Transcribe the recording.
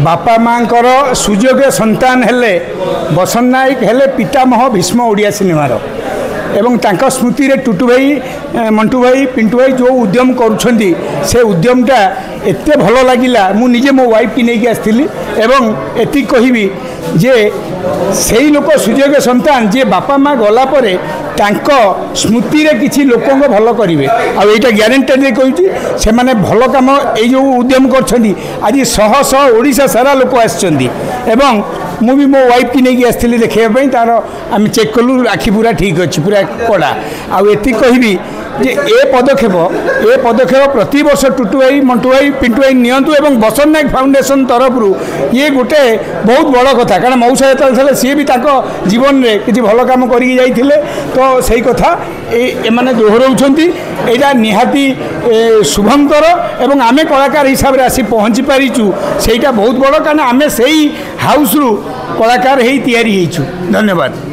बापा माँकर सुयोग्य संतान हेले बसंत नायक हेले पितामह भीष्म ओडिया सिनेमार एवं तांका स्मृति रे टुटू भाई मंटू भाई पिंटू भाई जो उद्यम करुछंदी से उद्यमटा एते भलो लागिला मु निजे मो वाइफ की नहीं आसती एवं एति कहबी जे सेही लोक सुयोग्य संतान जे बापा माँ गला परे तांको स्मृति रे किछि लोकों को भलो करिवे आ एटा ग्यारंटी दे कहूची से माने भलो काम ए जो उद्यम करछंदी आज शह शह ओडिशा सारा लोक आछंदी एवं मु भी मो वाइफ की नहीं आसती देखा तार आम चेक कलु आखि पूरा ठीक अच्छी पूरा कड़ा आती कहबी जे ए पदक्षेप प्रति वर्ष टुटू भाई मंटू भाई पिंटू भाई नियंतु एवं बसंत नायक फाउंडेशन तरफ ये गोटे बहुत बड़ कथा कारण मौसा जो सी भी जीवन में किसी भल कम कर तो सही कथा एमाने दोहराउछंती एटा निहाती शुभंकर एवं आमे कलाकार हिसाब से आसी पहुँची पारिचु सेटा बहुत बड़ कारण आमे सेही हाउस रु कलाकार हेई तैयारी हेइछु। धन्यवाद।